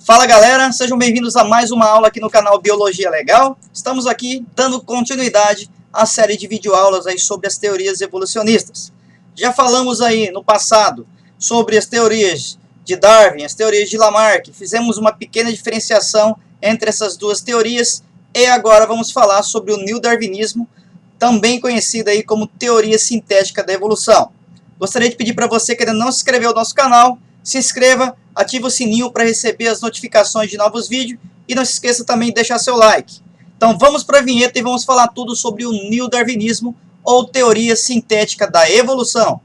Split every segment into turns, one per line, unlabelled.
Fala galera, sejam bem-vindos a mais uma aula aqui no canal Biologia Legal. Estamos aqui dando continuidade à série de videoaulas aí sobre as teorias evolucionistas. Já falamos aí no passado sobre as teorias de Darwin, as teorias de Lamarck. Fizemos uma pequena diferenciação entre essas duas teorias e agora vamos falar sobre o neodarwinismo, também conhecido aí como teoria sintética da evolução. Gostaria de pedir para você que ainda não se inscreveu no nosso canal, se inscreva, ative o sininho para receber as notificações de novos vídeos e não se esqueça também de deixar seu like. Então vamos para a vinheta e vamos falar tudo sobre o neodarwinismo ou teoria sintética da evolução.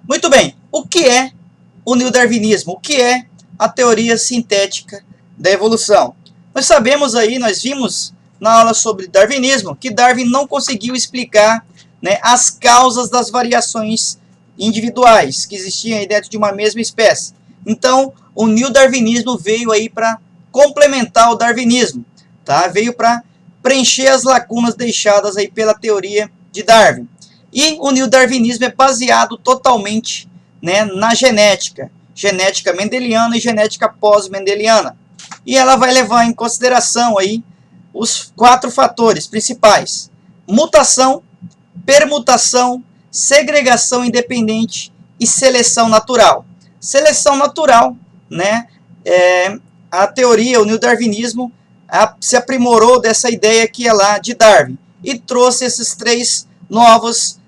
Muito bem, o que é o neodarwinismo? O que é a teoria sintética da evolução? Nós sabemos aí, nós vimos na aula sobre darwinismo, que Darwin não conseguiu explicar, né, as causas das variações individuais que existiam aí dentro de uma mesma espécie. Então, o neodarwinismo veio aí para complementar o darwinismo, tá? Veio para preencher as lacunas deixadas aí pela teoria de Darwin. E o neodarwinismo é baseado totalmente, né, na genética mendeliana e genética pós-mendeliana. E ela vai levar em consideração aí os 4 fatores principais: mutação, permutação, segregação independente e seleção natural. Seleção natural, né, a teoria, o neodarwinismo, se aprimorou dessa ideia que é lá de Darwin e trouxe esses 3 novos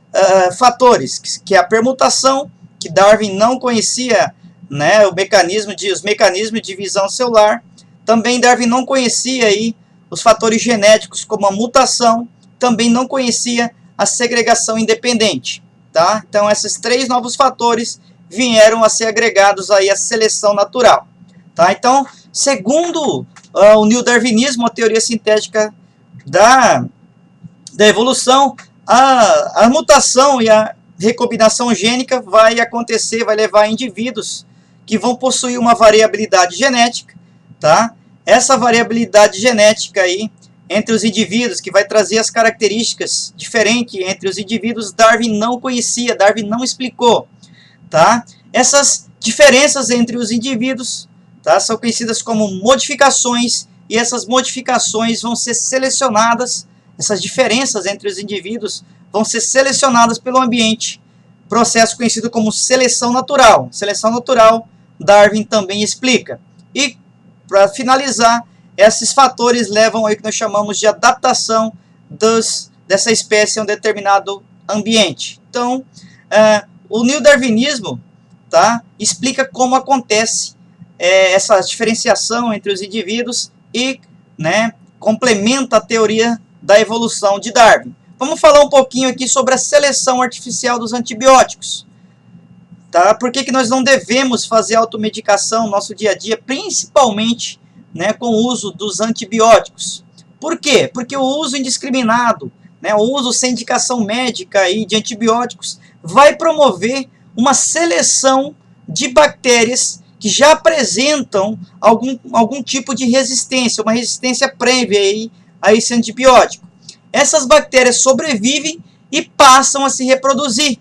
fatores, que é a permutação, que Darwin não conhecia, né, os mecanismos de divisão celular. Também Darwin não conhecia aí os fatores genéticos como a mutação, também não conhecia a segregação independente, tá? Então esses 3 novos fatores vieram a ser agregados aí à seleção natural, tá? Então, segundo o neodarwinismo, a teoria sintética da evolução, a mutação e a recombinação gênica vai acontecer, vai levar a indivíduos que vão possuir uma variabilidade genética, tá? Essa variabilidade genética aí entre os indivíduos, que vai trazer as características diferentes entre os indivíduos, Darwin não conhecia, Darwin não explicou, tá? Essas diferenças entre os indivíduos, tá, são conhecidas como modificações, e essas modificações vão ser selecionadas. Essas diferenças entre os indivíduos vão ser selecionadas pelo ambiente, processo conhecido como seleção natural. Seleção natural, Darwin também explica. E, para finalizar, esses fatores levam ao que nós chamamos de adaptação dessa espécie a um determinado ambiente. Então, o neodarwinismo, tá, explica como acontece essa diferenciação entre os indivíduos e, né, complementa a teoria da evolução de Darwin. Vamos falar um pouquinho aqui sobre a seleção artificial dos antibióticos, tá? Por que nós não devemos fazer automedicação no nosso dia a dia, principalmente, né, com o uso dos antibióticos? Por quê? Porque o uso indiscriminado, né, o uso sem indicação médica aí de antibióticos vai promover uma seleção de bactérias que já apresentam algum tipo de resistência, uma resistência prévia aí a esse antibiótico. Essas bactérias sobrevivem e passam a se reproduzir.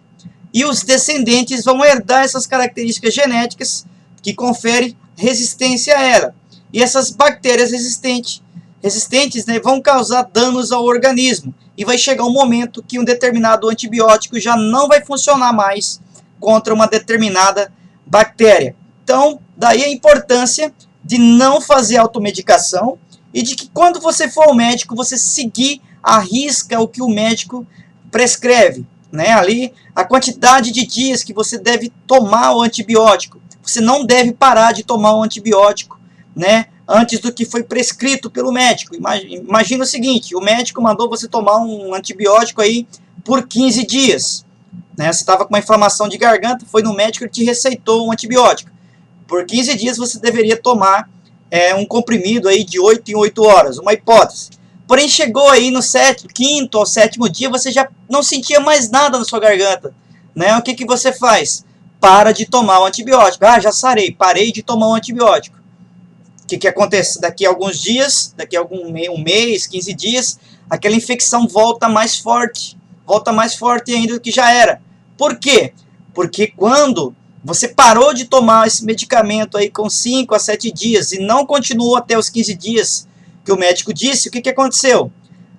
E os descendentes vão herdar essas características genéticas que conferem resistência a ela. E essas bactérias resistentes, né, vão causar danos ao organismo. E vai chegar um momento que um determinado antibiótico já não vai funcionar mais contra uma determinada bactéria. Então, daí a importância de não fazer automedicação e de que quando você for ao médico, você seguir à risca o que o médico prescreve, né? Ali, a quantidade de dias que você deve tomar o antibiótico. Você não deve parar de tomar o antibiótico, né, antes do que foi prescrito pelo médico. Imagina o seguinte: o médico mandou você tomar um antibiótico aí por 15 dias. Né? Você estava com uma inflamação de garganta, foi no médico e te receitou um antibiótico. Por 15 dias você deveria tomar um comprimido aí de 8 em 8 horas, uma hipótese. Porém, chegou aí no 5º ou 7º dia, você já não sentia mais nada na sua garganta, né? O que você faz? para de tomar o antibiótico. Ah, já sarei, parei de tomar o antibiótico. O que acontece? Daqui a alguns dias, daqui a um mês, 15 dias, aquela infecção volta mais forte ainda do que já era. Por quê? Porque quando você parou de tomar esse medicamento aí com 5 a 7 dias e não continuou até os 15 dias que o médico disse, o que aconteceu?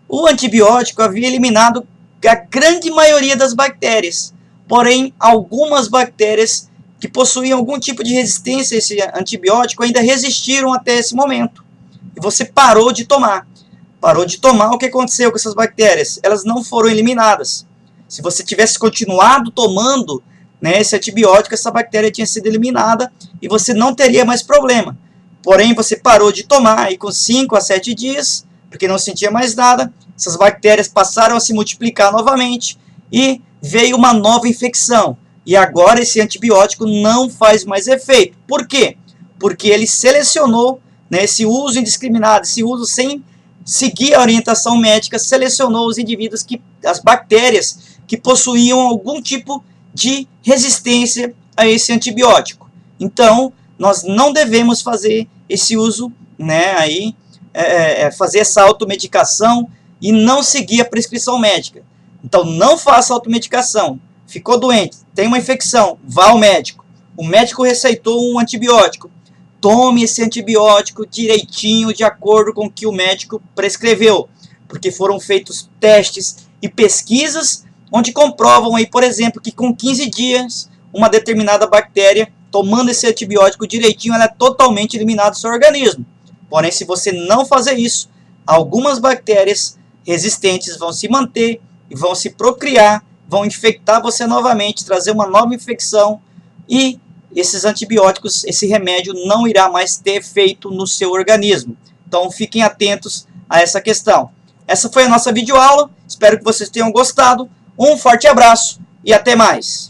O antibiótico havia eliminado a grande maioria das bactérias, porém algumas bactérias que possuíam algum tipo de resistência a esse antibiótico ainda resistiram até esse momento. E você parou de tomar. Parou de tomar, o que aconteceu com essas bactérias? Elas não foram eliminadas. Se você tivesse continuado tomando, né, esse antibiótico, essa bactéria tinha sido eliminada e você não teria mais problema. Porém, você parou de tomar e com 5 a 7 dias, porque não sentia mais nada, essas bactérias passaram a se multiplicar novamente e veio uma nova infecção. E agora esse antibiótico não faz mais efeito. Por quê? Porque ele selecionou, né, esse uso indiscriminado, esse uso sem seguir a orientação médica, selecionou os indivíduos, as bactérias que possuíam algum tipo de resistência a esse antibiótico. Então, nós não devemos fazer esse uso, né, fazer essa automedicação e não seguir a prescrição médica. Então, não faça automedicação. Ficou doente, tem uma infecção, vá ao médico. O médico receitou um antibiótico. Tome esse antibiótico direitinho, de acordo com o que o médico prescreveu. Porque foram feitos testes e pesquisas onde comprovam aí, por exemplo, que com 15 dias, uma determinada bactéria, tomando esse antibiótico direitinho, ela é totalmente eliminada do seu organismo. Porém, se você não fazer isso, algumas bactérias resistentes vão se manter e vão se procriar, vão infectar você novamente, trazer uma nova infecção e esses antibióticos, esse remédio não irá mais ter efeito no seu organismo. Então fiquem atentos a essa questão. Essa foi a nossa videoaula, espero que vocês tenham gostado. Um forte abraço e até mais!